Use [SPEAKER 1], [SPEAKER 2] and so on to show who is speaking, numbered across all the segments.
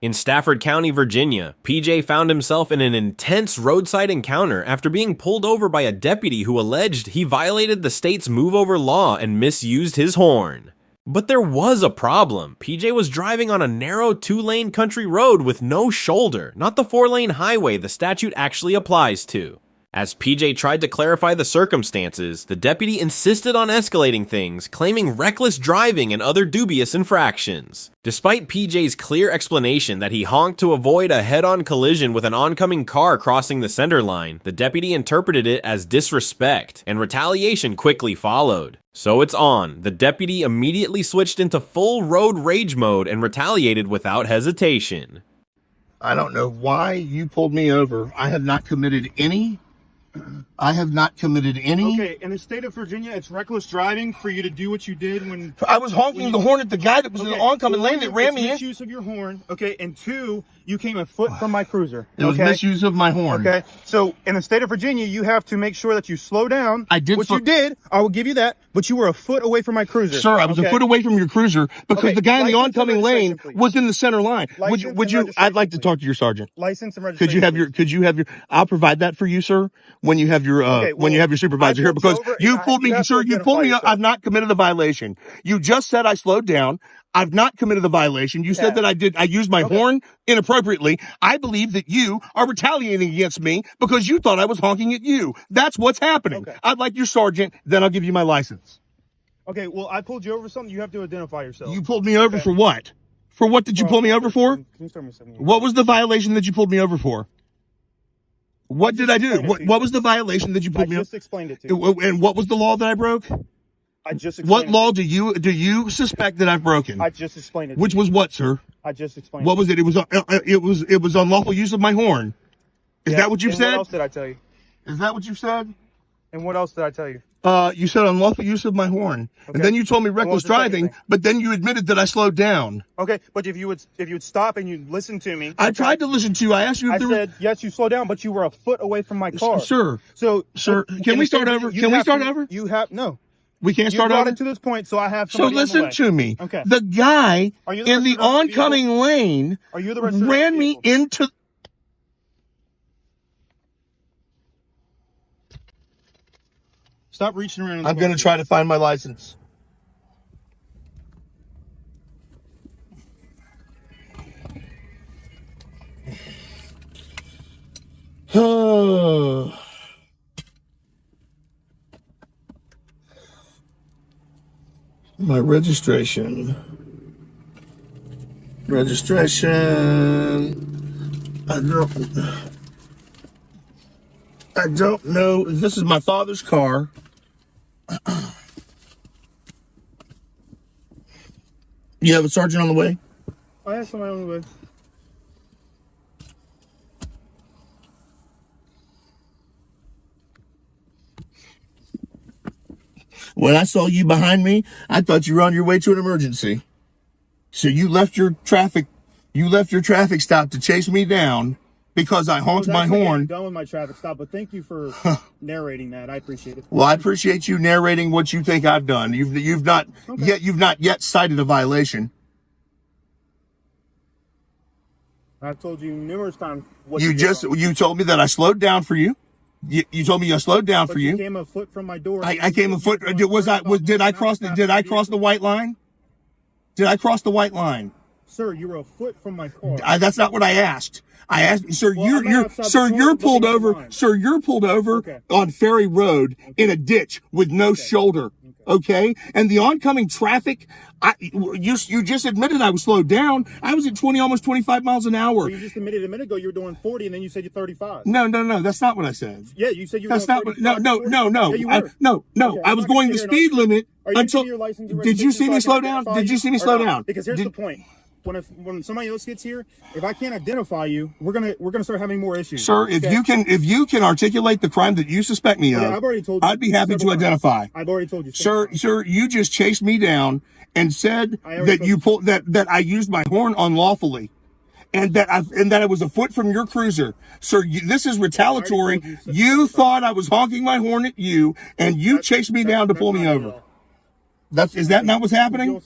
[SPEAKER 1] In Stafford County, Virginia, PJ found himself in an intense roadside encounter after being pulled over by a deputy who alleged he violated the state's move-over law and misused his horn. But there was a problem. PJ was driving on a narrow 2-lane country road with no shoulder, not the 4-lane highway the statute actually applies to. As PJ tried to clarify the circumstances, the deputy insisted on escalating things, claiming reckless driving and other dubious infractions. Despite PJ's clear explanation that he honked to avoid a head-on collision with an oncoming car crossing the center line, the deputy interpreted it as disrespect, and retaliation quickly followed. So it's on. The deputy immediately switched into full road rage mode and retaliated without hesitation.
[SPEAKER 2] I don't know why you pulled me over. I have not committed any.
[SPEAKER 3] Okay, in the state of Virginia, it's reckless driving for you to do what you did when...
[SPEAKER 2] I was honking the horn at the guy that was in the oncoming lane that ran me in.
[SPEAKER 3] Misuse of your horn, okay, and 2, you came a foot from my cruiser.
[SPEAKER 2] It was misuse of my horn.
[SPEAKER 3] Okay, so in the state of Virginia, you have to make sure that you slow down.
[SPEAKER 2] I did.
[SPEAKER 3] What you did, I will give you that, but you were a foot away from my cruiser.
[SPEAKER 2] Sir, I was a foot away from your cruiser because the guy in the oncoming lane was in the center line. Would you, I'd like to talk to your sergeant.
[SPEAKER 3] License and registration.
[SPEAKER 2] Could you have your, I'll provide that for you, sir, when you have your, when you have your supervisor here, because you pulled me, sir, you pulled me up. I've not committed the violation. You just said I slowed down. I've not committed the violation. You said that I used my horn inappropriately. I believe that you are retaliating against me because you thought I was honking at you. That's what's happening. I'd like your sergeant, then I'll give you my license.
[SPEAKER 3] Okay, well, I pulled you over for something. You have to identify yourself.
[SPEAKER 2] You pulled me over for what? For what did you pull me over for?
[SPEAKER 3] Can you start me something?
[SPEAKER 2] What was the violation that you pulled me over for? What did I do? What was the violation that you pulled me over?
[SPEAKER 3] I just explained it to you.
[SPEAKER 2] And what was the law that I broke?
[SPEAKER 3] I just explained
[SPEAKER 2] What law do you suspect that I've broken?
[SPEAKER 3] I just explained it.
[SPEAKER 2] Which was what, sir?
[SPEAKER 3] I just explained.
[SPEAKER 2] What was it? It was unlawful use of my horn. Is that what you said?
[SPEAKER 3] What else did I tell you?
[SPEAKER 2] Is that what you said?
[SPEAKER 3] And what else did I tell you?
[SPEAKER 2] You said unlawful use of my horn, and then you told me reckless driving, but then you admitted that I slowed down.
[SPEAKER 3] Okay, but if you would stop and you listen to me.
[SPEAKER 2] I tried to listen to you. I asked you if
[SPEAKER 3] I said yes, you slowed down, but you were a foot away from my car.
[SPEAKER 2] Sir.
[SPEAKER 3] So,
[SPEAKER 2] sir, can we start over? Can we start over?
[SPEAKER 3] You have no.
[SPEAKER 2] We can't start over.
[SPEAKER 3] You brought it to this point, so I have.
[SPEAKER 2] So listen to me.
[SPEAKER 3] Okay.
[SPEAKER 2] The guy in the oncoming lane ran me into.
[SPEAKER 3] Stop reaching around.
[SPEAKER 2] I'm going to try to find my license. My registration. I don't know. This is my father's car. You have a sergeant on the way?
[SPEAKER 3] I have somebody on the way.
[SPEAKER 2] When I saw you behind me, I thought you were on your way to an emergency. So you left your traffic stop to chase me down because I honked my horn.
[SPEAKER 3] I'm done with my traffic stop, but thank you for narrating that. I appreciate it.
[SPEAKER 2] Well, I appreciate you narrating what you think I've done. You've not yet cited a violation.
[SPEAKER 3] I've told you numerous times what
[SPEAKER 2] you told me that I slowed down for you. You told me I slowed down for you.
[SPEAKER 3] You came a foot from my door.
[SPEAKER 2] I came a foot. Did I cross the white line? Did I cross the white line?
[SPEAKER 3] Sir, you were a foot from my car.
[SPEAKER 2] That's not what I asked. I asked, sir, you're pulled over. Sir, you're pulled over on Ferry Road in a ditch with no shoulder. Okay. And the oncoming traffic, you just admitted I was slowed down. I was at almost 25 miles an hour.
[SPEAKER 3] Well, you just admitted a minute ago you were doing 40 and then you said you're 35.
[SPEAKER 2] No. That's not what I said.
[SPEAKER 3] Yeah, you said you were
[SPEAKER 2] That's not what, no.
[SPEAKER 3] Okay,
[SPEAKER 2] I was going the speed limit
[SPEAKER 3] until.
[SPEAKER 2] Did you see me slow down? Did you see me slow down?
[SPEAKER 3] Because here's the point. When somebody else gets here, if I can't identify you, we're gonna start having more issues.
[SPEAKER 2] Sir, if you can articulate the crime that you suspect me of,
[SPEAKER 3] I've already told you.
[SPEAKER 2] I'd be happy to identify.
[SPEAKER 3] I've already told you.
[SPEAKER 2] Sir, you just chased me down and said that I used my horn unlawfully. And that I was a foot from your cruiser. Sir, this is retaliatory. You thought I was honking my horn at you, and you chased me down to pull me over. Is that not what's happening?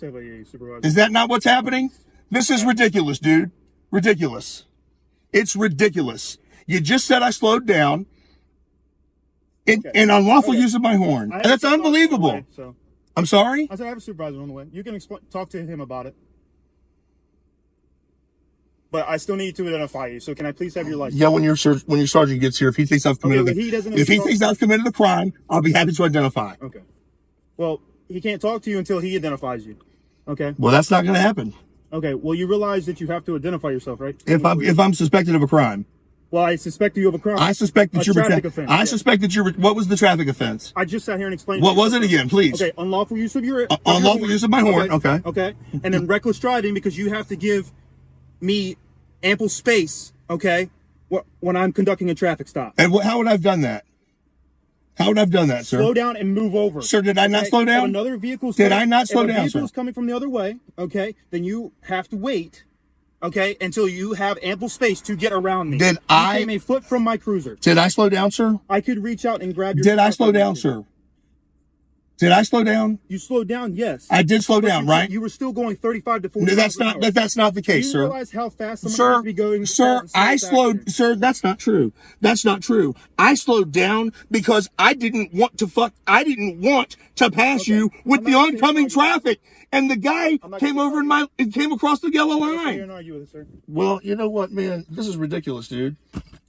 [SPEAKER 2] Is that not what's happening? This is ridiculous, dude. Ridiculous. It's ridiculous. You just said I slowed down in unlawful use of my horn. That's unbelievable.
[SPEAKER 3] Way, so.
[SPEAKER 2] I'm sorry?
[SPEAKER 3] I said I have a supervisor on the way. You can talk to him about it. But I still need to identify you. So can I please have your license?
[SPEAKER 2] Yeah, when your sergeant gets here, if he thinks I've committed I've committed a crime, I'll be happy to identify.
[SPEAKER 3] Okay. Well, he can't talk to you until he identifies you. Okay.
[SPEAKER 2] Well, that's not going to happen.
[SPEAKER 3] Okay. Well, you realize that you have to identify yourself, right?
[SPEAKER 2] If I'm suspected of a crime.
[SPEAKER 3] Well, I suspect you of a crime.
[SPEAKER 2] I suspect that what was the traffic offense?
[SPEAKER 3] I just sat here and explained.
[SPEAKER 2] What was it again, please?
[SPEAKER 3] Okay, unlawful use of your
[SPEAKER 2] unlawful use of my horn. Okay.
[SPEAKER 3] Okay. And then reckless driving, because you have to give me ample space, okay, when I'm conducting a traffic stop.
[SPEAKER 2] And how would I have done that? How would I have done that, sir?
[SPEAKER 3] Slow down and move over.
[SPEAKER 2] Sir, did I not slow down?
[SPEAKER 3] If another vehicle's
[SPEAKER 2] did I not slow
[SPEAKER 3] down,
[SPEAKER 2] sir?
[SPEAKER 3] If a vehicle's coming from the other way, okay, then you have to wait, okay, until you have ample space to get around me.
[SPEAKER 2] You
[SPEAKER 3] came a foot from my cruiser.
[SPEAKER 2] Did I slow down, sir?
[SPEAKER 3] I could reach out and grab your...
[SPEAKER 2] Did I slow down, sir? Did I slow down?
[SPEAKER 3] You slowed down, yes.
[SPEAKER 2] I did slow down, right?
[SPEAKER 3] You were still going 35 to 40
[SPEAKER 2] No, that's not the case, sir.
[SPEAKER 3] Do you realize how fast someone has to be going?
[SPEAKER 2] Sir, that's not true. That's not true. I slowed down because I didn't want to pass you with the oncoming traffic. And the guy came over and came across the yellow line. Well, you know what, man? This is ridiculous, dude.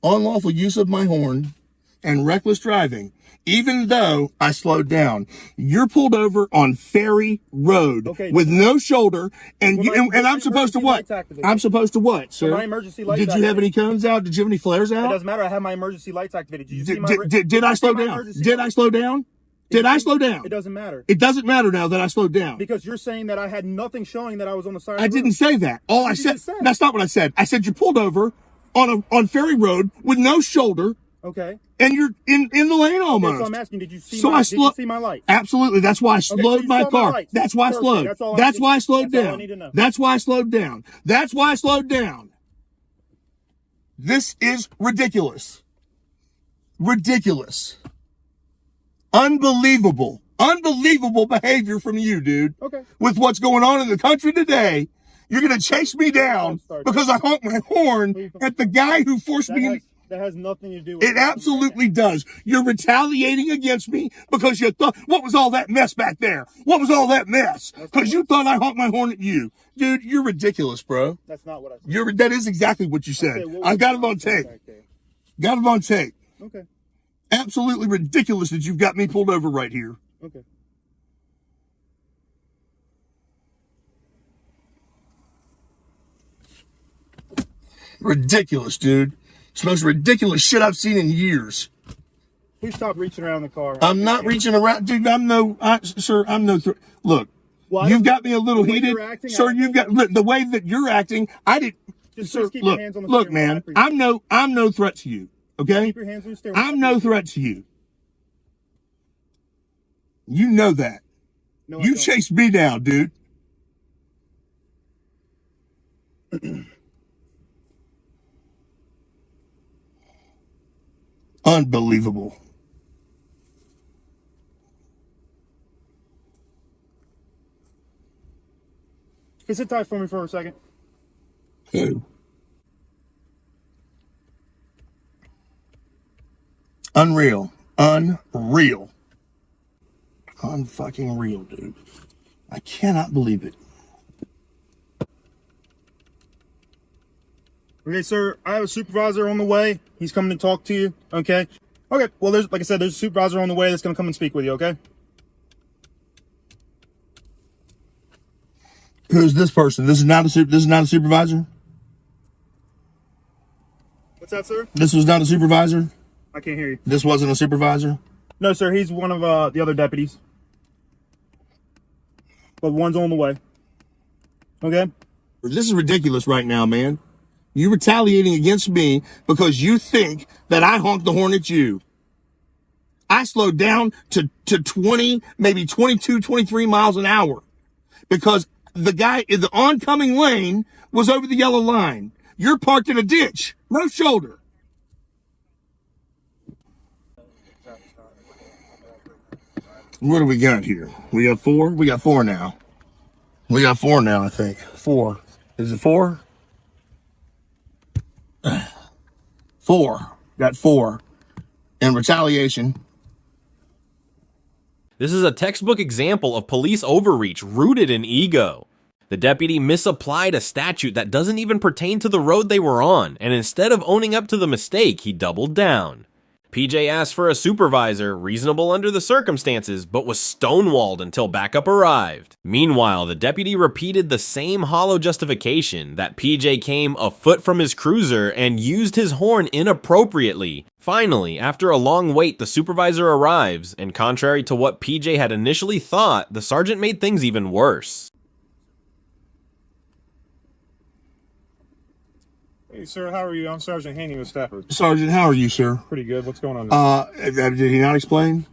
[SPEAKER 2] Unlawful use of my horn and reckless driving. Even though I slowed down, you're pulled over on Ferry Road with no shoulder, and I'm supposed to what? I'm supposed to what, sir?
[SPEAKER 3] My emergency lights.
[SPEAKER 2] Did you have any cones out? Did you have any flares out?
[SPEAKER 3] It doesn't matter. I have my emergency lights activated. Did you see my?
[SPEAKER 2] Did I slow down? Did I slow down? Did I slow down?
[SPEAKER 3] It doesn't matter.
[SPEAKER 2] It doesn't matter now that I slowed down.
[SPEAKER 3] Because you're saying that I had nothing showing that I was on the side of the road.
[SPEAKER 2] I didn't say that. All I said, that's not what I said. I said you pulled over on Ferry Road with no shoulder.
[SPEAKER 3] Okay.
[SPEAKER 2] And you're in the lane almost.
[SPEAKER 3] Okay, so I'm asking, did you see my lights?
[SPEAKER 2] Absolutely. That's why I slowed my car. That's why I slowed. That's why I slowed down. That's why I slowed down. That's why I slowed down. This is ridiculous. Ridiculous. Unbelievable. Unbelievable behavior from you, dude.
[SPEAKER 3] Okay.
[SPEAKER 2] With what's going on in the country today, you're going to chase me down because I honked my horn at the guy who forced me.
[SPEAKER 3] That has nothing to do with
[SPEAKER 2] it. Absolutely does. You're retaliating against me because you thought, what was all that mess back there? What was all that mess? Because you thought I honked my horn at you. Dude, you're ridiculous, bro.
[SPEAKER 3] That's not what I said.
[SPEAKER 2] That is exactly what you said. I've got it on tape. Got it on tape.
[SPEAKER 3] Okay.
[SPEAKER 2] Absolutely ridiculous that you've got me pulled over right here.
[SPEAKER 3] Okay.
[SPEAKER 2] Ridiculous, dude. It's the most ridiculous shit I've seen in years.
[SPEAKER 3] Please stop reaching around the car.
[SPEAKER 2] I'm not reaching around, dude. Sir, I'm no. Look, you've got me a little heated, sir. You've got the way that you're acting. I did. Sir, look, man. I'm no threat to you. Okay.
[SPEAKER 3] Keep your hands on the steering wheel.
[SPEAKER 2] I'm no threat to you. You know that.
[SPEAKER 3] No,
[SPEAKER 2] you chased me down, dude. Unbelievable.
[SPEAKER 3] Can you sit tight for me for a second?
[SPEAKER 2] Who? Unreal. Unreal. Unfucking real, dude. I cannot believe it.
[SPEAKER 3] Okay, sir, I have a supervisor on the way. He's coming to talk to you, okay? Okay, well, like I said, there's a supervisor on the way that's going to come and speak with you, okay?
[SPEAKER 2] Who's this person? This is not a supervisor?
[SPEAKER 3] What's that, sir?
[SPEAKER 2] This was not a supervisor?
[SPEAKER 3] I can't hear you.
[SPEAKER 2] This wasn't a supervisor?
[SPEAKER 3] No, sir, he's one of the other deputies. But one's on the way. Okay?
[SPEAKER 2] This is ridiculous right now, man. You retaliating against me because you think that I honked the horn at you. I slowed down to 20, maybe 22, 23 miles an hour because the guy in the oncoming lane was over the yellow line. You're parked in a ditch, no shoulder. What do we got here? We have four? We got four now. We got four now, I think. Four. Is it four? 4. Got 4. And retaliation.
[SPEAKER 1] This is a textbook example of police overreach rooted in ego. The deputy misapplied a statute that doesn't even pertain to the road they were on, and instead of owning up to the mistake, he doubled down. PJ asked for a supervisor, reasonable under the circumstances, but was stonewalled until backup arrived. Meanwhile, the deputy repeated the same hollow justification that PJ came a foot from his cruiser and used his horn inappropriately. Finally, after a long wait, the supervisor arrives, and contrary to what PJ had initially thought, the sergeant made things even worse.
[SPEAKER 3] Hey, sir, how are you? I'm Sergeant Haney with Stafford.
[SPEAKER 2] Sergeant, how are you, sir?
[SPEAKER 3] Pretty good. What's going on?
[SPEAKER 2] Did he not explain?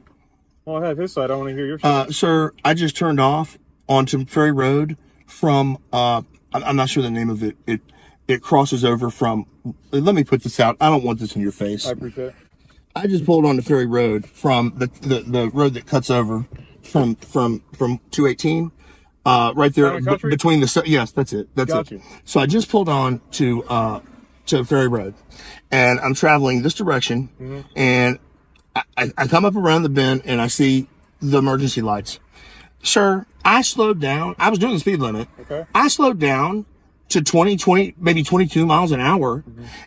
[SPEAKER 3] Well, I have his side. I want to hear your side.
[SPEAKER 2] Sir, I just turned off onto Ferry Road from, I'm not sure the name of it. It crosses over from, let me put this out. I don't want this in your face.
[SPEAKER 3] I appreciate it.
[SPEAKER 2] I just pulled onto Ferry Road from the road that cuts over from 218. Right there between the, yes, that's it. That's
[SPEAKER 3] Got
[SPEAKER 2] it.
[SPEAKER 3] you.
[SPEAKER 2] So I just pulled on to Ferry Road, and I'm traveling this direction, and I come up around the bend and I see the emergency lights. Sir, I slowed down. I was doing the speed limit.
[SPEAKER 3] Okay.
[SPEAKER 2] I slowed down to 20, maybe 22 miles an hour,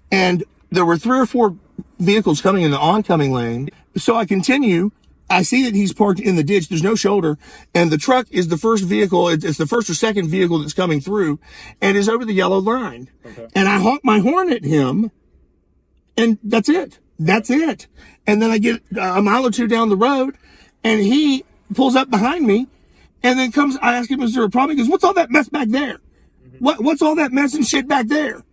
[SPEAKER 2] and there were 3 or 4 vehicles coming in the oncoming lane. So I continue. I see that he's parked in the ditch. There's no shoulder. And the truck is the first vehicle. It's the first or second vehicle that's coming through and is over the yellow line. Okay. And I honk my horn at him. And that's it. That's it. And then I get a mile or 2 down the road and he pulls up behind me and then comes, I ask him, is there a problem? He goes, what's all that mess back there? What's all that mess and shit back there?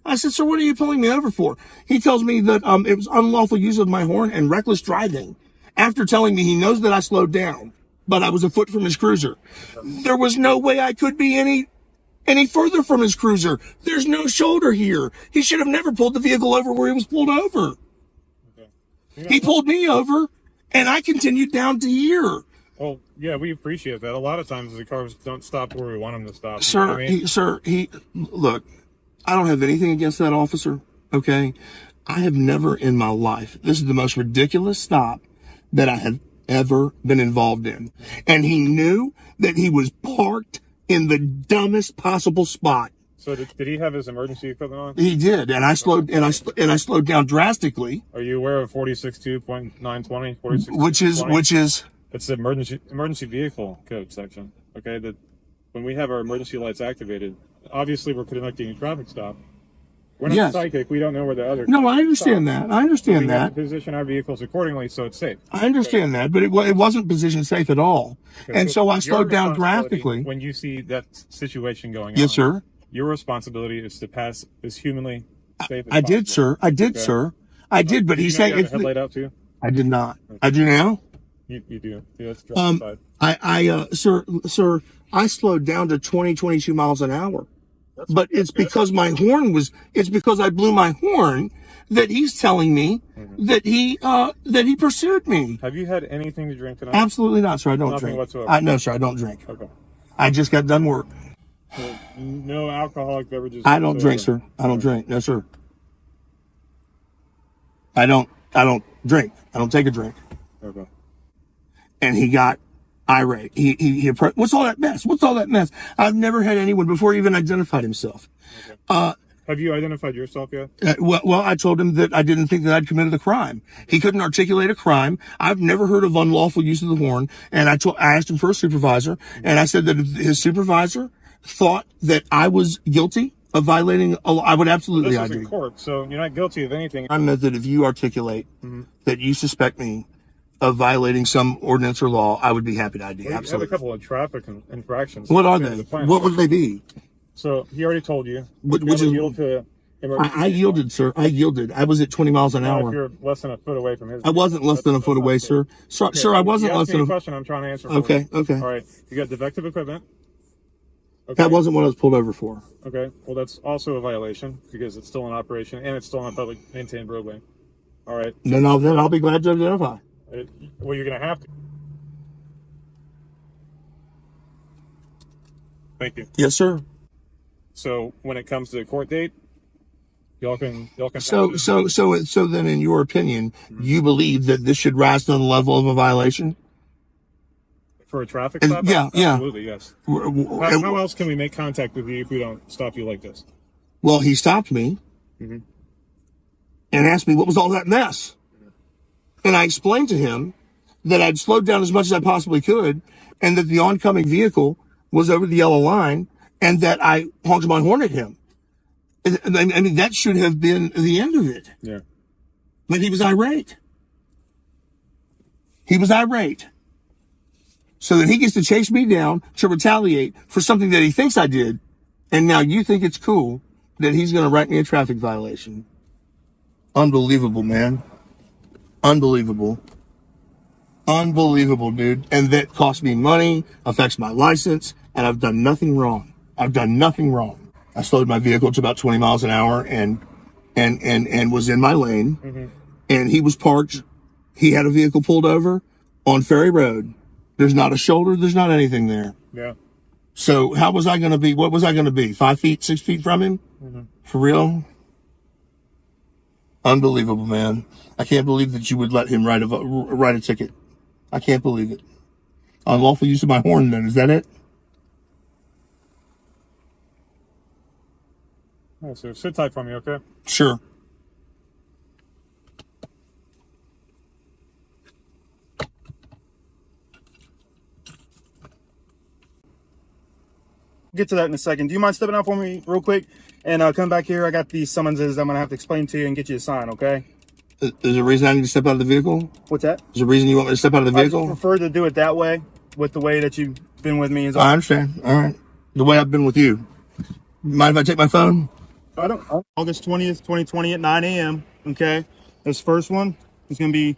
[SPEAKER 2] I said, sir, what are you pulling me over for? He tells me that, it was unlawful use of my horn and reckless driving. After telling me he knows that I slowed down, but I was a foot from his cruiser. There was no way I could be any further from his cruiser. There's no shoulder here. He should have never pulled the vehicle over where he was pulled over. Okay. He pulled me over, and I continued down to here.
[SPEAKER 3] Well, yeah, we appreciate that. A lot of times the cars don't stop where we want them to stop.
[SPEAKER 2] Sir, look, I don't have anything against that officer, okay? I have never in my life, this is the most ridiculous stop that I have ever been involved in. And he knew that he was parked in the dumbest possible spot.
[SPEAKER 3] So did he have his emergency equipment on?
[SPEAKER 2] He did, and I slowed down drastically.
[SPEAKER 3] Are you aware of 46.2.920?
[SPEAKER 2] Which is
[SPEAKER 3] it's the emergency vehicle code section. Okay, that when we have our emergency lights activated, obviously we're conducting a traffic stop. We're not psychic. We don't know where the other.
[SPEAKER 2] No, I understand that. I understand that.
[SPEAKER 3] We have to position our vehicles accordingly so it's safe.
[SPEAKER 2] I understand that, but it wasn't positioned safe at all. Okay, and so I slowed down drastically.
[SPEAKER 3] When you see that situation going on,
[SPEAKER 2] yes, sir.
[SPEAKER 3] Your responsibility is to pass as humanly safe as
[SPEAKER 2] I did, sir. I did, sir. I did, but he's saying
[SPEAKER 3] it's headlight out too.
[SPEAKER 2] I did not. Okay. I do now.
[SPEAKER 3] You do. Yeah, that's
[SPEAKER 2] sir, I slowed down to 22 miles an hour. But it's because my horn it's because I blew my horn that he's telling me that he pursued me.
[SPEAKER 3] Have you had anything to drink tonight?
[SPEAKER 2] Absolutely not, sir. I don't
[SPEAKER 3] Nothing
[SPEAKER 2] drink.
[SPEAKER 3] Whatsoever.
[SPEAKER 2] No, sir. I don't drink.
[SPEAKER 3] Okay.
[SPEAKER 2] I just got done work.
[SPEAKER 3] No alcoholic beverages.
[SPEAKER 2] I don't drink, sir. I don't drink. No, sir. I don't drink. I don't take a drink.
[SPEAKER 3] Okay.
[SPEAKER 2] And he got irate. He approached, what's all that mess? What's all that mess? I've never had anyone before he even identified himself.
[SPEAKER 3] Okay. Have you identified yourself yet?
[SPEAKER 2] Well, I told him that I didn't think that I'd committed a crime. He couldn't articulate a crime. I've never heard of unlawful use of the horn. And I asked him for a supervisor, and I said that if his supervisor thought that I was guilty of violating a law, I would absolutely
[SPEAKER 3] this is in court, so you're not guilty of anything.
[SPEAKER 2] I meant that if you articulate that you suspect me of violating some ordinance or law, I would be happy to ID.
[SPEAKER 3] Well, you have a couple of traffic infractions.
[SPEAKER 2] What are they? What would they be?
[SPEAKER 3] So he already told you.
[SPEAKER 2] Which is
[SPEAKER 3] yield to
[SPEAKER 2] I yielded, sir. I yielded. I was at 20 miles an hour.
[SPEAKER 3] If you're less than a foot away from his.
[SPEAKER 2] I wasn't less than a foot away, sir. Sir, I wasn't less than a
[SPEAKER 3] question I'm trying to answer.
[SPEAKER 2] Okay.
[SPEAKER 3] All right. You got defective equipment.
[SPEAKER 2] Okay. That wasn't what I was pulled over for.
[SPEAKER 3] Okay. Well, that's also a violation because it's still in operation and it's still on a public maintained roadway. All right.
[SPEAKER 2] Then I'll be glad to identify.
[SPEAKER 3] Well, you're going to have to. Thank you.
[SPEAKER 2] Yes, sir.
[SPEAKER 3] So when it comes to the court date, Y'all can.
[SPEAKER 2] So then, in your opinion, you believe that this should rise to the level of a violation?
[SPEAKER 3] For a traffic stop?
[SPEAKER 2] Yeah,
[SPEAKER 3] absolutely, yes. How else can we make contact with you if we don't stop you like this?
[SPEAKER 2] Well, he stopped me and asked me what was all that mess. And I explained to him that I'd slowed down as much as I possibly could and that the oncoming vehicle was over the yellow line and that I honked my horn at him. I mean, that should have been the end of it.
[SPEAKER 3] Yeah.
[SPEAKER 2] But he was irate. He was irate. So then he gets to chase me down to retaliate for something that he thinks I did. And now you think it's cool that he's going to write me a traffic violation. Unbelievable, man. Unbelievable. Unbelievable, dude. And that cost me money, affects my license, and I've done nothing wrong. I've done nothing wrong. I slowed my vehicle to about 20 miles an hour and was in my lane. And he was parked. He had a vehicle pulled over on Ferry Road. There's not a shoulder. There's not anything there.
[SPEAKER 3] Yeah.
[SPEAKER 2] So how was I going to be? What was I going to be? 5 feet, 6 feet from him? For real? Unbelievable, man. I can't believe that you would let him write a ticket. I can't believe it. Unlawful use of my horn, then. Is that it?
[SPEAKER 3] Oh, so sit tight for me, okay?
[SPEAKER 2] Sure.
[SPEAKER 4] Get to that in a second. Do you mind stepping out for me real quick and come back here? I got these summonses I'm gonna have to explain to you and get you to sign, okay?
[SPEAKER 2] There's a reason I need to step out of the vehicle?
[SPEAKER 4] What's that?
[SPEAKER 2] There's a reason you want me to step out of the vehicle?
[SPEAKER 4] I prefer to do it that way with the way that you've been with me.
[SPEAKER 2] I understand. All right. The way I've been with you. Mind if I take my phone?
[SPEAKER 4] I don't. August 20th, 2020 at 9 a.m. Okay. This first one is gonna be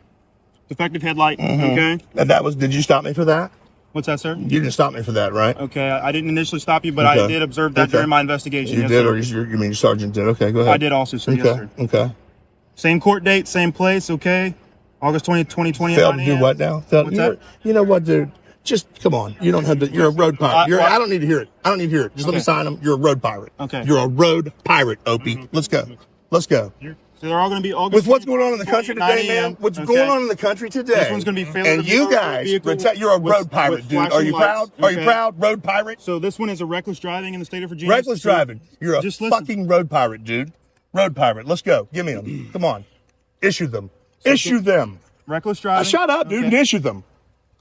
[SPEAKER 4] defective headlight. Okay.
[SPEAKER 2] And that was, did you stop me for that?
[SPEAKER 4] What's that, sir?
[SPEAKER 2] You didn't stop me for that, right?
[SPEAKER 4] Okay. I didn't initially stop you, but I did observe that during my investigation.
[SPEAKER 2] You
[SPEAKER 4] yes,
[SPEAKER 2] did,
[SPEAKER 4] sir.
[SPEAKER 2] or you mean your sergeant did? Okay, go ahead.
[SPEAKER 4] I did also, sir.
[SPEAKER 2] Okay.
[SPEAKER 4] Yes, sir.
[SPEAKER 2] Okay.
[SPEAKER 4] Same court date, same place. Okay. August 20th, 2020.
[SPEAKER 2] Failed to do what now?
[SPEAKER 4] What's that?
[SPEAKER 2] You know what, dude? Just come on. You don't have to. You're a road pirate. I don't need to hear it. I don't need to hear it. Just let me sign them. You're a road pirate.
[SPEAKER 4] Okay.
[SPEAKER 2] You're a road pirate, Opie. Let's go. Let's go.
[SPEAKER 4] So they're all going to be August.
[SPEAKER 2] With what's going on in the country today, man? What's going on in the country today?
[SPEAKER 4] This one's going to be failure.
[SPEAKER 2] And you guys, you're a road pirate, dude. Are you proud? Are you proud, road pirate?
[SPEAKER 4] So this one is a reckless driving in the state of Virginia.
[SPEAKER 2] Reckless driving. You're a fucking road pirate, dude. Road pirate. Let's go. Give me them. Come on. Issue them. Issue them.
[SPEAKER 4] Reckless driving.
[SPEAKER 2] Shut up, dude, and issue them.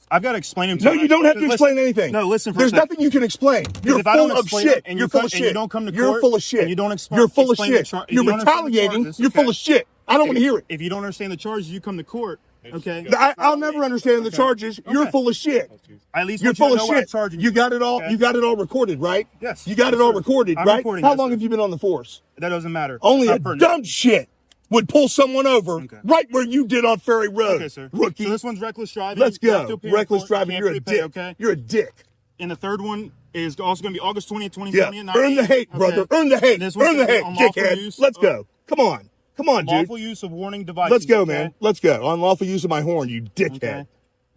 [SPEAKER 4] I've got to explain them to
[SPEAKER 2] you.
[SPEAKER 4] you.
[SPEAKER 2] No, you don't have to explain anything.
[SPEAKER 4] No, listen.
[SPEAKER 2] There's nothing you can explain. You're full of shit.
[SPEAKER 4] You're full of shit. You don't come to court.
[SPEAKER 2] You're full of shit.
[SPEAKER 4] And you don't explain.
[SPEAKER 2] You're full of shit. You're retaliating. You're full of shit. I don't want to hear it.
[SPEAKER 4] If you don't understand the charges, you come to court. Okay.
[SPEAKER 2] I'll never understand the charges. You're full of shit.
[SPEAKER 4] At least
[SPEAKER 2] you're full of shit. You got it all. You got it all recorded, right?
[SPEAKER 4] Yes.
[SPEAKER 2] You got it all recorded, right? How long have you been on the force?
[SPEAKER 4] That doesn't matter.
[SPEAKER 2] Only a dumb shit would pull someone over right where you did on Ferry Road.
[SPEAKER 4] Okay, sir.
[SPEAKER 2] Rookie.
[SPEAKER 4] So this one's reckless driving.
[SPEAKER 2] Let's go. Reckless driving. You're a dick.
[SPEAKER 4] Okay.
[SPEAKER 2] You're a dick.
[SPEAKER 4] And the third one is also going to be August 20th, 2020.
[SPEAKER 2] Yeah. Earn the hate, brother. Earn the hate. Earn the hate, dickhead. Let's go. Come on. Come on, dude.
[SPEAKER 4] Unlawful use of warning devices.
[SPEAKER 2] Let's go, man. Let's go. Unlawful use of my horn, you dickhead.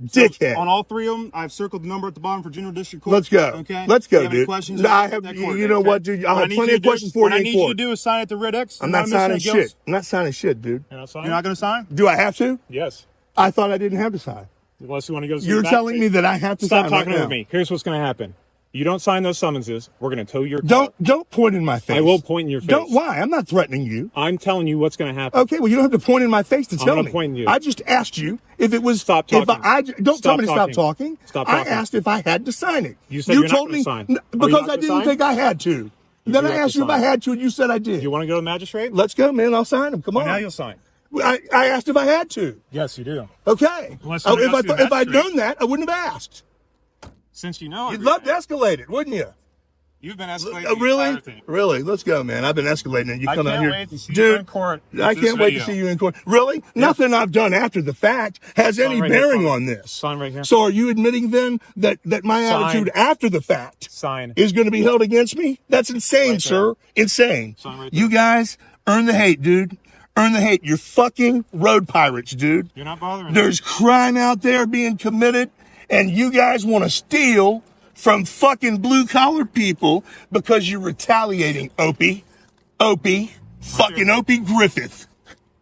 [SPEAKER 2] Dickhead.
[SPEAKER 4] On all three of them, I've circled the number at the bottom for General District Court.
[SPEAKER 2] Let's go.
[SPEAKER 4] Okay.
[SPEAKER 2] Let's go,
[SPEAKER 4] dude.
[SPEAKER 2] Questions? I have. You know what, dude? I have plenty of questions for you.
[SPEAKER 4] What I need you to do is sign at the red X.
[SPEAKER 2] I'm not signing shit. I'm not signing shit, dude.
[SPEAKER 4] You're not going to sign?
[SPEAKER 2] Do I have to?
[SPEAKER 3] Yes.
[SPEAKER 2] I thought I didn't have to sign.
[SPEAKER 3] Unless you want to go.
[SPEAKER 2] You're telling me that I have to sign.
[SPEAKER 3] Stop talking over me. Here's what's going to happen. You don't sign those summonses, we're going to tow your
[SPEAKER 2] car. Don't point in my face.
[SPEAKER 3] I will point in your face.
[SPEAKER 2] Why? I'm not threatening you.
[SPEAKER 3] I'm telling you what's going to happen.
[SPEAKER 2] Okay, well, you don't have to point in my face to tell me.
[SPEAKER 3] Point in you.
[SPEAKER 2] I just asked you if it was.
[SPEAKER 3] Stop talking.
[SPEAKER 2] Don't tell me to stop talking.
[SPEAKER 3] Stop talking.
[SPEAKER 2] I asked if I had to sign it.
[SPEAKER 3] You said you're not going to sign.
[SPEAKER 2] Because I didn't think I had to. Then I asked you if I had to, and you said I did.
[SPEAKER 3] Do you want to go to the magistrate?
[SPEAKER 2] Let's go, man. I'll sign them. Come on.
[SPEAKER 3] Now you'll sign.
[SPEAKER 2] I asked if I had to.
[SPEAKER 3] Yes, you do.
[SPEAKER 2] Okay. If I'd known that, I wouldn't have asked.
[SPEAKER 3] Since you know,
[SPEAKER 2] you'd love to escalate it, wouldn't you?
[SPEAKER 3] You've been escalating.
[SPEAKER 2] Really? Really? Let's go, man. I've been escalating it. You come out here.
[SPEAKER 3] Wait to see you in court.
[SPEAKER 2] I can't wait to see you in court. Really? Yeah. Nothing I've done after the fact has any bearing on this.
[SPEAKER 3] Sign right here.
[SPEAKER 2] So are you admitting then that my attitude after the fact is going to be held against me? That's insane, sir. Insane. You guys earn the hate, dude. Earn the hate. You're fucking road pirates, dude.
[SPEAKER 3] You're not bothering me.
[SPEAKER 2] There's crime out there being committed, and you guys want to steal from fucking blue collar people because you're retaliating, Opie. Opie. Fucking Opie Griffith.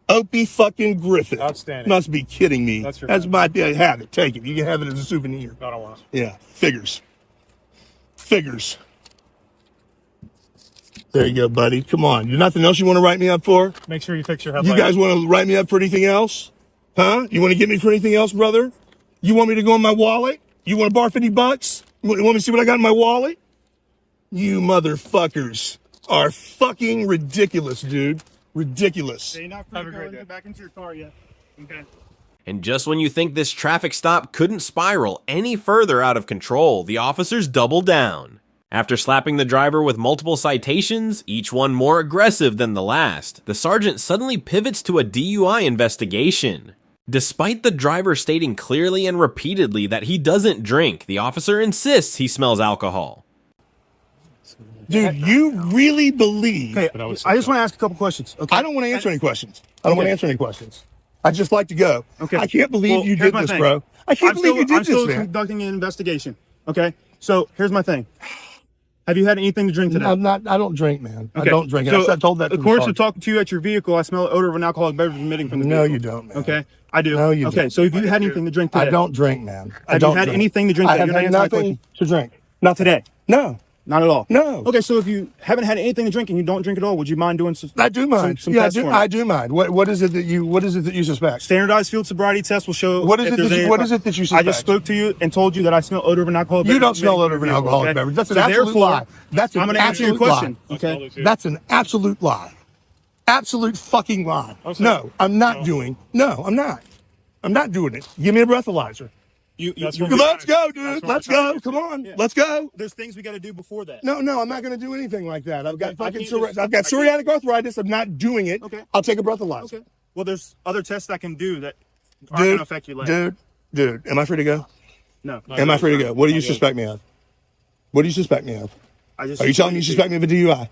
[SPEAKER 2] Opie fucking Griffith.
[SPEAKER 3] Outstanding.
[SPEAKER 2] Must be kidding me.
[SPEAKER 3] That's your
[SPEAKER 2] That's
[SPEAKER 3] friend.
[SPEAKER 2] my day. Have it. Take it. You can have it as a souvenir.
[SPEAKER 3] I don't want it.
[SPEAKER 2] Yeah. Figures. There you go, buddy. Come on. You nothing else you want to write me up for?
[SPEAKER 3] Make sure you fix your headlight.
[SPEAKER 2] You guys want to write me up for anything else? Huh? You want to get me for anything else, brother? You want me to go in my wallet? You want to borrow $50? You want me to see what I got in my wallet? You motherfuckers are fucking ridiculous, dude. Ridiculous.
[SPEAKER 4] You're not free to go get back into your car yet. Okay.
[SPEAKER 1] And just when you think this traffic stop couldn't spiral any further out of control, the officers double down. After slapping the driver with multiple citations, each one more aggressive than the last, the sergeant suddenly pivots to a DUI investigation. Despite the driver stating clearly and repeatedly that he doesn't drink, the officer insists he smells alcohol.
[SPEAKER 2] Dude, you really believe...
[SPEAKER 4] Okay, I just want to ask a couple questions. Okay.
[SPEAKER 2] I don't want to answer any questions. I'd just like to go.
[SPEAKER 4] Okay.
[SPEAKER 2] I can't believe you
[SPEAKER 4] here's
[SPEAKER 2] did
[SPEAKER 4] my
[SPEAKER 2] this,
[SPEAKER 4] thing.
[SPEAKER 2] bro. I can't believe you did
[SPEAKER 4] I'm still
[SPEAKER 2] this, man.
[SPEAKER 4] conducting an investigation. Okay. So here's my thing. Have you had anything to drink today?
[SPEAKER 2] I don't drink, man.
[SPEAKER 4] Okay.
[SPEAKER 2] I don't drink.
[SPEAKER 4] So,
[SPEAKER 2] I told that to
[SPEAKER 4] of
[SPEAKER 2] the
[SPEAKER 4] course,
[SPEAKER 2] sergeant.
[SPEAKER 4] talking to you at your vehicle, I smell the odor of an alcoholic beverage emitting from the vehicle.
[SPEAKER 2] No, you don't, man.
[SPEAKER 4] Okay. I do.
[SPEAKER 2] No, you
[SPEAKER 4] Okay.
[SPEAKER 2] don't.
[SPEAKER 4] So if you had anything to drink today,
[SPEAKER 2] I don't drink, man.
[SPEAKER 4] Have you had anything to drink
[SPEAKER 2] I
[SPEAKER 4] today?
[SPEAKER 2] have
[SPEAKER 4] You're
[SPEAKER 2] had
[SPEAKER 4] not answering my
[SPEAKER 2] nothing to drink. Not
[SPEAKER 4] today.
[SPEAKER 2] No.
[SPEAKER 4] Not at all.
[SPEAKER 2] No.
[SPEAKER 4] Okay. So if you haven't had anything to drink and you don't drink at all, would you mind doing some?
[SPEAKER 2] I do mind.
[SPEAKER 4] Some
[SPEAKER 2] Yeah,
[SPEAKER 4] tests for me?
[SPEAKER 2] I do mind. What is it that you suspect?
[SPEAKER 4] Standardized field sobriety test will show.
[SPEAKER 2] What is
[SPEAKER 4] if
[SPEAKER 2] it
[SPEAKER 4] there's
[SPEAKER 2] that you-
[SPEAKER 4] any-
[SPEAKER 2] what is it that you
[SPEAKER 4] I just
[SPEAKER 2] suspect?
[SPEAKER 4] spoke to you and told you that I smell odor of an alcoholic beverage.
[SPEAKER 2] You don't smell
[SPEAKER 4] emitting
[SPEAKER 2] odor of
[SPEAKER 4] from
[SPEAKER 2] an
[SPEAKER 4] your vehicle,
[SPEAKER 2] alcoholic
[SPEAKER 4] okay?
[SPEAKER 2] beverage. That's an
[SPEAKER 4] So
[SPEAKER 2] absolute
[SPEAKER 4] therefore,
[SPEAKER 2] lie. That's an
[SPEAKER 4] I'm gonna answer your
[SPEAKER 2] absolute
[SPEAKER 4] question.
[SPEAKER 2] lie.
[SPEAKER 4] Okay.
[SPEAKER 2] That's an absolute lie. Absolute fucking lie.
[SPEAKER 3] Okay.
[SPEAKER 2] No, I'm not doing. No, I'm not. I'm not doing it. Give me a breathalyzer.
[SPEAKER 3] That's what
[SPEAKER 2] Let's
[SPEAKER 3] we're
[SPEAKER 2] go,
[SPEAKER 3] trying-
[SPEAKER 2] dude.
[SPEAKER 3] that's what
[SPEAKER 2] Let's
[SPEAKER 3] we're trying
[SPEAKER 2] go.
[SPEAKER 3] to
[SPEAKER 2] Come on.
[SPEAKER 4] Yeah.
[SPEAKER 2] Let's go.
[SPEAKER 4] There's things we got to do before that.
[SPEAKER 2] No, I'm not going to do anything like that. I've got
[SPEAKER 4] Okay, I
[SPEAKER 2] fucking
[SPEAKER 4] can't just-
[SPEAKER 2] I've got
[SPEAKER 4] I
[SPEAKER 2] psoriatic arthritis. I'm not doing it.
[SPEAKER 4] Okay.
[SPEAKER 2] I'll take a breathalyzer.
[SPEAKER 4] Okay. Well, there's other tests I can do that aren't going to affect you later.
[SPEAKER 2] Dude, am I free to go?
[SPEAKER 4] No.
[SPEAKER 2] Am I free to go? What do you suspect me of? What do you suspect me of?
[SPEAKER 4] I just.
[SPEAKER 2] Are you telling me you suspect me of a DUI?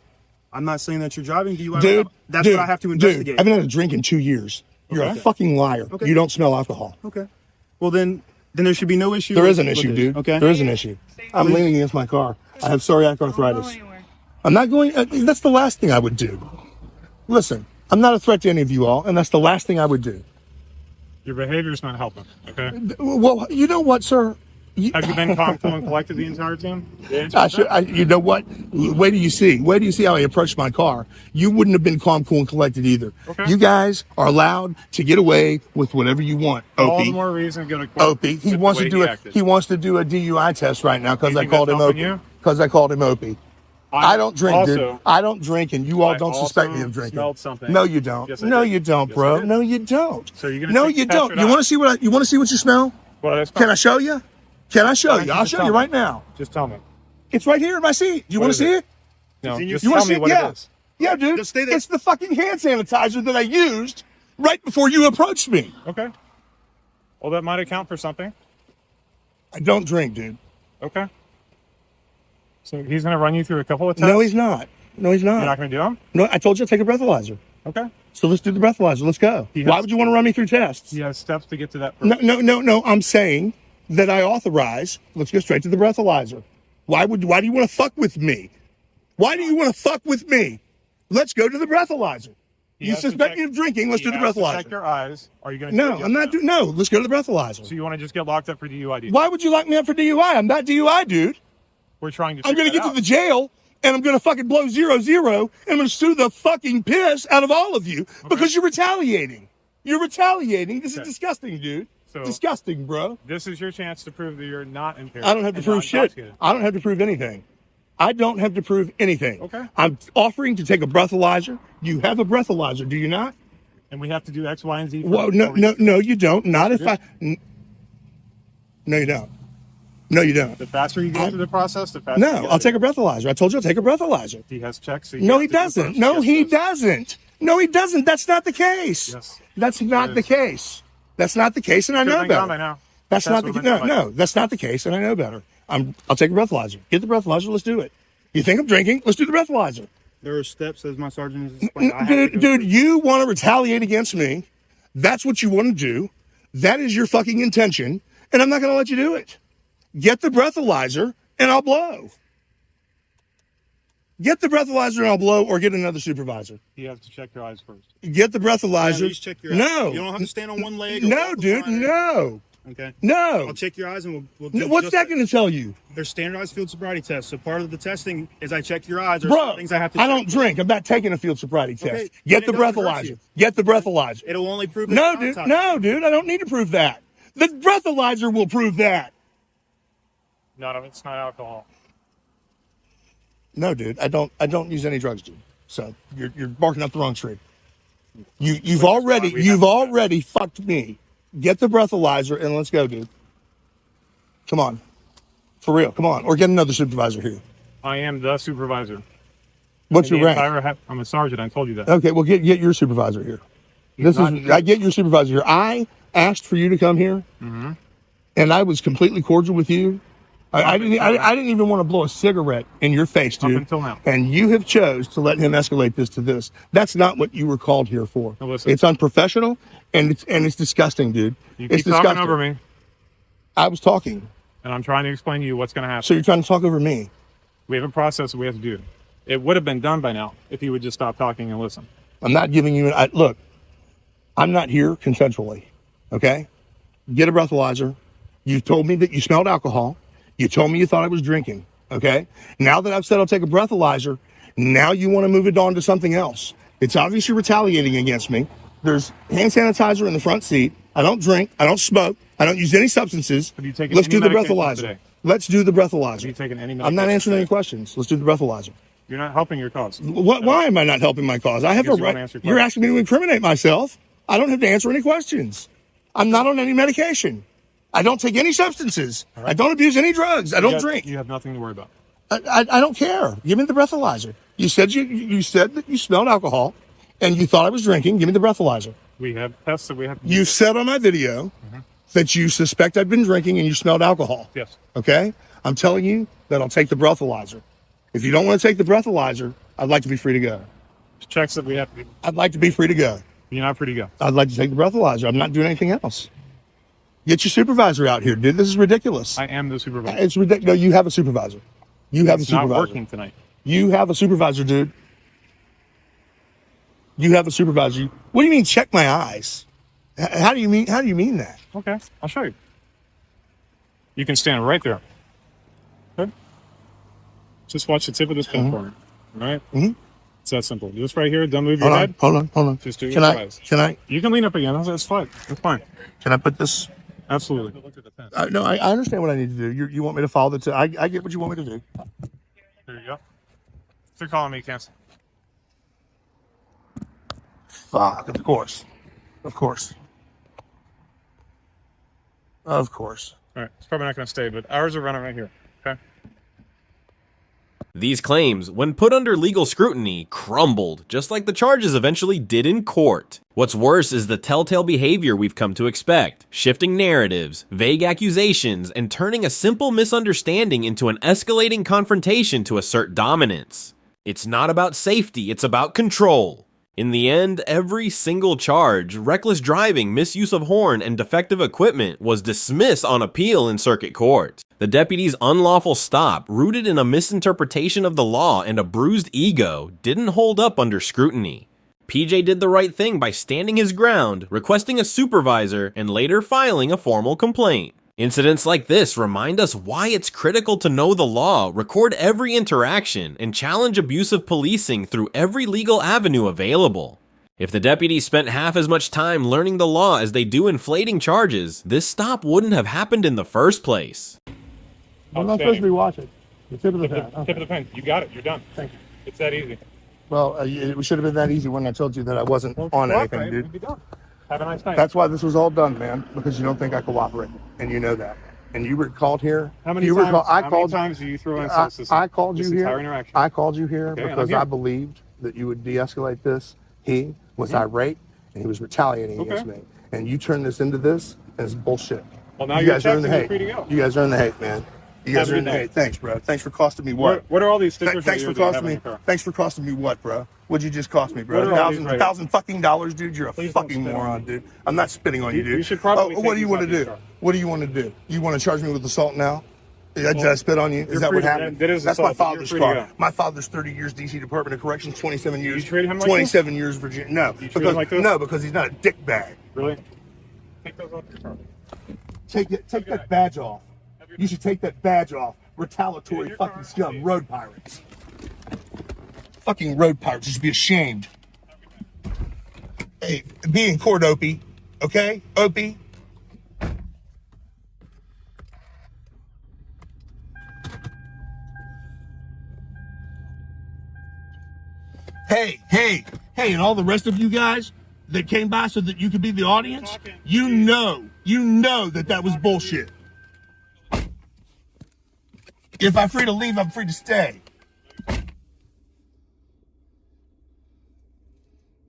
[SPEAKER 4] I'm not saying that you're driving DUI.
[SPEAKER 2] Dude,
[SPEAKER 4] That's what I have to investigate.
[SPEAKER 2] Dude, I haven't had a drink in 2 years. You're a
[SPEAKER 4] Okay.
[SPEAKER 2] fucking liar.
[SPEAKER 4] Okay.
[SPEAKER 2] You don't smell alcohol.
[SPEAKER 4] Okay. Well, then there should be no issue.
[SPEAKER 2] There is an
[SPEAKER 4] with
[SPEAKER 2] issue,
[SPEAKER 4] this,
[SPEAKER 2] dude.
[SPEAKER 4] Okay.
[SPEAKER 2] There is an issue. I'm leaning against my car. I have psoriatic arthritis. I'm not going. That's the last thing I would do. Listen, I'm not a threat to any of you all, and that's the last thing I would do.
[SPEAKER 3] Your behavior's not helping. Okay.
[SPEAKER 2] Well, you know what, sir?
[SPEAKER 3] Have you been calm, cool, and collected the entire time?
[SPEAKER 2] You know what? Wait till you see. Wait till you see how I approached my car. You wouldn't have been calm, cool, and collected either.
[SPEAKER 3] Okay.
[SPEAKER 2] You guys are allowed to get away with whatever you want.
[SPEAKER 3] All the
[SPEAKER 2] Opie.
[SPEAKER 3] more reason to go to court.
[SPEAKER 2] Opie. He wants to do a DUI test right now because
[SPEAKER 3] You
[SPEAKER 2] I
[SPEAKER 3] think
[SPEAKER 2] called
[SPEAKER 3] that's
[SPEAKER 2] him
[SPEAKER 3] helping
[SPEAKER 2] Opie.
[SPEAKER 3] you?
[SPEAKER 2] Because I called him Opie. I don't drink, dude.
[SPEAKER 3] also-
[SPEAKER 2] I don't drink, and you all
[SPEAKER 3] I
[SPEAKER 2] don't suspect me
[SPEAKER 3] also
[SPEAKER 2] of drinking.
[SPEAKER 3] smelled something.
[SPEAKER 2] No, you don't.
[SPEAKER 3] Yes, I
[SPEAKER 2] No,
[SPEAKER 3] did.
[SPEAKER 2] you don't,
[SPEAKER 3] Yes,
[SPEAKER 2] bro.
[SPEAKER 3] I did.
[SPEAKER 2] No, you don't.
[SPEAKER 3] So you're gonna
[SPEAKER 2] No,
[SPEAKER 3] take
[SPEAKER 2] you
[SPEAKER 3] the test
[SPEAKER 2] don't.
[SPEAKER 3] or
[SPEAKER 2] You
[SPEAKER 3] not?
[SPEAKER 2] want to see what? You want to see what you smell?
[SPEAKER 3] Well, that's
[SPEAKER 2] Can
[SPEAKER 3] fine.
[SPEAKER 2] I show you? Can I show
[SPEAKER 3] Why don't
[SPEAKER 2] you?
[SPEAKER 3] you
[SPEAKER 2] I'll
[SPEAKER 3] just
[SPEAKER 2] show
[SPEAKER 3] tell
[SPEAKER 2] you
[SPEAKER 3] me?
[SPEAKER 2] right now.
[SPEAKER 3] Just tell me.
[SPEAKER 2] It's right here in my seat. Do you
[SPEAKER 3] What
[SPEAKER 2] want
[SPEAKER 3] is
[SPEAKER 2] to see
[SPEAKER 3] it?
[SPEAKER 2] it?
[SPEAKER 3] No,
[SPEAKER 4] You
[SPEAKER 3] just
[SPEAKER 2] You want
[SPEAKER 3] tell
[SPEAKER 2] to see
[SPEAKER 3] me
[SPEAKER 2] it?
[SPEAKER 3] what
[SPEAKER 2] Yeah.
[SPEAKER 3] it is.
[SPEAKER 2] Yeah, dude.
[SPEAKER 4] Just stay there.
[SPEAKER 2] It's the fucking hand sanitizer that I used right before you approached me.
[SPEAKER 3] Okay. Well, that might account for something.
[SPEAKER 2] I don't drink, dude.
[SPEAKER 3] Okay. So he's going to run you through a couple of tests?
[SPEAKER 2] No, he's not. No, he's not.
[SPEAKER 3] You're not going to do them?
[SPEAKER 2] No, I told you to take a breathalyzer.
[SPEAKER 3] Okay.
[SPEAKER 2] So let's do the breathalyzer. Let's go.
[SPEAKER 3] He
[SPEAKER 2] Why
[SPEAKER 3] has-
[SPEAKER 2] would you want to run me through tests?
[SPEAKER 3] He has steps to get to that.
[SPEAKER 2] No. I'm saying that I authorize. Let's go straight to the breathalyzer. Why do you want to fuck with me? Why do you want to fuck with me? Let's go to the breathalyzer.
[SPEAKER 3] He
[SPEAKER 2] You
[SPEAKER 3] has to
[SPEAKER 2] suspect
[SPEAKER 3] check-
[SPEAKER 2] me of drinking. Let's
[SPEAKER 3] he
[SPEAKER 2] do the
[SPEAKER 3] has to check
[SPEAKER 2] breathalyzer.
[SPEAKER 3] your eyes. Are you going to?
[SPEAKER 2] No, I'm not doing. No, let's go to the breathalyzer.
[SPEAKER 3] So you want to just get locked up for DUI? Do you?
[SPEAKER 2] Why would you lock me up for DUI? I'm not DUI, dude.
[SPEAKER 3] We're trying to.
[SPEAKER 2] I'm going to get to the jail and I'm going to fucking blow 0-0 and I'm going to sue the fucking piss out of all of you because you're retaliating. You're retaliating. This is disgusting, dude.
[SPEAKER 3] So-
[SPEAKER 2] Disgusting, bro.
[SPEAKER 3] This is your chance to prove that you're not impaired.
[SPEAKER 2] I don't have to
[SPEAKER 3] and
[SPEAKER 2] prove
[SPEAKER 3] not
[SPEAKER 2] shit.
[SPEAKER 3] intoxicated.
[SPEAKER 2] I don't have to prove anything. I don't have to prove anything.
[SPEAKER 3] Okay.
[SPEAKER 2] I'm offering to take a breathalyzer. You have a breathalyzer, do you not?
[SPEAKER 3] And we have to do X, Y, and Z.
[SPEAKER 2] Well, no, you don't. Not if I. No, you don't. No, you don't.
[SPEAKER 3] The faster you go through the process, the faster.
[SPEAKER 2] No, I'll take a breathalyzer. I told you I'll take a breathalyzer.
[SPEAKER 3] He has checks. So
[SPEAKER 2] No, he doesn't. No, he doesn't. No, he doesn't. That's not the case.
[SPEAKER 3] Yes.
[SPEAKER 2] That's not the case. That's not the case, and I know better.
[SPEAKER 3] I know.
[SPEAKER 2] That's not the no. That's not the case, and I know better. I'll take a breathalyzer. Get the breathalyzer. Let's do it. You think I'm drinking? Let's do the breathalyzer.
[SPEAKER 4] There are steps, as my sergeant has explained. I have to go
[SPEAKER 2] Dude,
[SPEAKER 4] through.
[SPEAKER 2] you want to retaliate against me. That's what you want to do. That is your fucking intention, and I'm not going to let you do it. Get the breathalyzer, and I'll blow. Get the breathalyzer and I'll blow, or get another supervisor.
[SPEAKER 3] You have to check your eyes first.
[SPEAKER 2] Get the breathalyzer.
[SPEAKER 4] Yeah, check your eyes.
[SPEAKER 2] No.
[SPEAKER 4] You don't have to stand on one leg.
[SPEAKER 2] No, dude. No.
[SPEAKER 4] Okay.
[SPEAKER 2] No.
[SPEAKER 4] I'll check your eyes and we'll
[SPEAKER 2] No, what's that going to tell you?
[SPEAKER 4] There's standardized field sobriety tests. So part of the testing is I check your eyes. There's
[SPEAKER 2] Bro,
[SPEAKER 4] things I have to check.
[SPEAKER 2] I don't drink. I'm not taking a field sobriety test.
[SPEAKER 4] Okay,
[SPEAKER 2] Get the
[SPEAKER 4] then it doesn't hurt
[SPEAKER 2] breathalyzer.
[SPEAKER 4] you.
[SPEAKER 2] Get the breathalyzer.
[SPEAKER 4] It'll only prove
[SPEAKER 2] No,
[SPEAKER 4] it's
[SPEAKER 2] dude.
[SPEAKER 4] not
[SPEAKER 2] No, dude. I don't need to prove that. The breathalyzer will prove that.
[SPEAKER 3] No, it's not alcohol.
[SPEAKER 2] No, dude. I don't use any drugs, dude. So you're barking up the wrong tree. You've already fucked me. Get the breathalyzer and let's go, dude. Come on. For real. Come on. Or get another supervisor here.
[SPEAKER 3] I am the supervisor.
[SPEAKER 2] What's your rank?
[SPEAKER 3] I'm a sergeant. I told you that.
[SPEAKER 2] Okay, well get your supervisor here. I get your supervisor here. I asked for you to come here, and I was completely cordial with you. I didn't even want to blow a cigarette in your face, dude.
[SPEAKER 3] Up until now.
[SPEAKER 2] And you have chose to let him escalate this to this. That's not what you were called here for.
[SPEAKER 3] Now listen.
[SPEAKER 2] It's unprofessional and it's disgusting, dude.
[SPEAKER 3] You
[SPEAKER 2] It's
[SPEAKER 3] keep talking
[SPEAKER 2] disgusting.
[SPEAKER 3] over me,
[SPEAKER 2] I was talking,
[SPEAKER 3] and I'm trying to explain to you what's going to happen.
[SPEAKER 2] so you're trying to talk over me.
[SPEAKER 3] We have a process that we have to do. It would have been done by now if you would just stop talking and listen.
[SPEAKER 2] I'm not giving you look. I'm not here consensually. Okay, get a breathalyzer. You told me that you smelled alcohol. You told me you thought I was drinking. Okay, now that I've said I'll take a breathalyzer, now you want to move it on to something else. It's obviously retaliating against me. There's hand sanitizer in the front seat. I don't drink. I don't smoke. I don't use any substances.
[SPEAKER 3] Have you taken
[SPEAKER 2] Let's
[SPEAKER 3] any
[SPEAKER 2] do the
[SPEAKER 3] medication
[SPEAKER 2] breathalyzer.
[SPEAKER 3] today?
[SPEAKER 2] Let's do the breathalyzer.
[SPEAKER 3] Have you taken any
[SPEAKER 2] I'm not
[SPEAKER 3] medication
[SPEAKER 2] answering any
[SPEAKER 3] today?
[SPEAKER 2] questions. Let's do the breathalyzer.
[SPEAKER 3] You're not helping your cause.
[SPEAKER 2] Why am I not helping my cause? I have a
[SPEAKER 3] Because you won't
[SPEAKER 2] right.
[SPEAKER 3] answer
[SPEAKER 2] You're
[SPEAKER 3] questions.
[SPEAKER 2] asking me to incriminate myself. I don't have to answer any questions. I'm not on any medication. I don't take any substances.
[SPEAKER 3] Right.
[SPEAKER 2] I don't abuse any drugs. I don't drink.
[SPEAKER 3] You have nothing to worry about.
[SPEAKER 2] I don't care. Give me the breathalyzer. You said you said that you smelled alcohol, and you thought I was drinking. Give me the breathalyzer.
[SPEAKER 3] We have tests that we have to
[SPEAKER 2] You
[SPEAKER 3] do.
[SPEAKER 2] said on my video that you suspect I've been drinking and you smelled alcohol.
[SPEAKER 3] Yes.
[SPEAKER 2] Okay? I'm telling you that I'll take the breathalyzer. If you don't want to take the breathalyzer, I'd like to be free to go.
[SPEAKER 3] Checks that we have to do.
[SPEAKER 2] I'd like to be free to go.
[SPEAKER 3] You're not free to go.
[SPEAKER 2] I'd like to take the breathalyzer. I'm not doing anything else. Get your supervisor out here, dude. This is ridiculous.
[SPEAKER 3] I am the supervisor.
[SPEAKER 2] It's ridiculous. No, you have a supervisor. You have
[SPEAKER 3] It's
[SPEAKER 2] a supervisor.
[SPEAKER 3] not working tonight.
[SPEAKER 2] You have a supervisor, dude. You have a supervisor. What do you mean check my eyes? How do you mean that?
[SPEAKER 3] Okay, I'll show you. You can stand right there. Okay. Just watch the tip of this pen for me. All right? It's that simple. Just right here. Don't move your head.
[SPEAKER 2] Hold on.
[SPEAKER 3] Just do
[SPEAKER 2] Can
[SPEAKER 3] your
[SPEAKER 2] I?
[SPEAKER 3] eyes.
[SPEAKER 2] Can I?
[SPEAKER 3] You can lean up again. That's fine. That's fine.
[SPEAKER 2] Can I put this?
[SPEAKER 3] Absolutely.
[SPEAKER 2] No, I understand what I need to do. You want me to follow the? I get what you want me to do.
[SPEAKER 3] There you go. They're calling me, cancel.
[SPEAKER 2] Fuck. Of course. Of course. Of course.
[SPEAKER 3] All right. It's probably not going to stay, but ours are running right here. Okay.
[SPEAKER 1] These claims, when put under legal scrutiny, crumbled, just like the charges eventually did in court. What's worse is the telltale behavior we've come to expect, shifting narratives, vague accusations, and turning a simple misunderstanding into an escalating confrontation to assert dominance. It's not about safety, it's about control. In the end, every single charge, reckless driving, misuse of horn, and defective equipment, was dismissed on appeal in circuit court. The deputy's unlawful stop, rooted in a misinterpretation of the law and a bruised ego, didn't hold up under scrutiny. PJ did the right thing by standing his ground, requesting a supervisor, and later filing a formal complaint. Incidents like this remind us why it's critical to know the law, record every interaction, and challenge abusive policing through every legal avenue available. If the deputies spent half as much time learning the law as they do inflating charges, this stop wouldn't have happened in the first place.
[SPEAKER 2] I'm not supposed to be watching. The tip of the pen.
[SPEAKER 3] Tip of the pen. You got it. You're done. Thank you. It's that easy.
[SPEAKER 2] Well, it should have been that easy when I told you that I wasn't on anything, dude.
[SPEAKER 3] Be done. Have a nice night.
[SPEAKER 2] That's why this was all done, man, because you don't think I cooperate, and you know that. And you were called here.
[SPEAKER 3] How many
[SPEAKER 2] you
[SPEAKER 3] times?
[SPEAKER 2] Were
[SPEAKER 3] How many times do you throw insults this
[SPEAKER 2] I called you
[SPEAKER 3] entire
[SPEAKER 2] here.
[SPEAKER 3] interaction?
[SPEAKER 2] I called you here
[SPEAKER 3] Okay, and I'm
[SPEAKER 2] because
[SPEAKER 3] here.
[SPEAKER 2] I believed that you would de-escalate this. He was irate, and he was retaliating against me. And you turned this into this, and it's bullshit.
[SPEAKER 3] Well, now
[SPEAKER 2] you
[SPEAKER 3] you're
[SPEAKER 2] guys are in the
[SPEAKER 3] texting, you're
[SPEAKER 2] hate.
[SPEAKER 3] free to go.
[SPEAKER 2] You guys are in the hate, man. You guys are in the hate. Thanks, bro. Thanks for costing me what?
[SPEAKER 3] What are all these stickers?
[SPEAKER 2] Thanks for
[SPEAKER 3] that you have
[SPEAKER 2] costing
[SPEAKER 3] in
[SPEAKER 2] me.
[SPEAKER 3] your car?
[SPEAKER 2] Thanks for costing me what, bro? What'd you just cost me, bro?
[SPEAKER 3] What are all these right
[SPEAKER 2] $1,000 fucking dollars, dude. You're a
[SPEAKER 3] Please don't
[SPEAKER 2] fucking
[SPEAKER 3] spit on
[SPEAKER 2] moron,
[SPEAKER 3] me.
[SPEAKER 2] dude. I'm not spitting on you, dude.
[SPEAKER 3] You should probably
[SPEAKER 2] What do
[SPEAKER 3] take
[SPEAKER 2] you
[SPEAKER 3] these
[SPEAKER 2] want
[SPEAKER 3] off
[SPEAKER 2] to
[SPEAKER 3] your
[SPEAKER 2] do?
[SPEAKER 3] car.
[SPEAKER 2] What do you want to do? You want to charge me with assault now? Did I spit on you? Is that what happened?
[SPEAKER 3] That is
[SPEAKER 2] That's my
[SPEAKER 3] assault, but you're
[SPEAKER 2] father's
[SPEAKER 3] free to
[SPEAKER 2] car.
[SPEAKER 3] go.
[SPEAKER 2] My father's 30 years DC Department of Corrections, 27 years.
[SPEAKER 3] You treated him like
[SPEAKER 2] 27 years Virginia. No,
[SPEAKER 3] You treat him like this?
[SPEAKER 2] no, because he's not a dick bag.
[SPEAKER 3] Really? Take those off your car.
[SPEAKER 2] Take that badge off. You should take that badge off. Retaliatory fucking scum. Road pirates. Fucking road pirates. You should be ashamed. Hey, be in court, Opie. Okay? Opie? Hey, and all the rest of you guys that came by so that you could be the audience, you know that was bullshit. If I'm free to leave, I'm free to stay.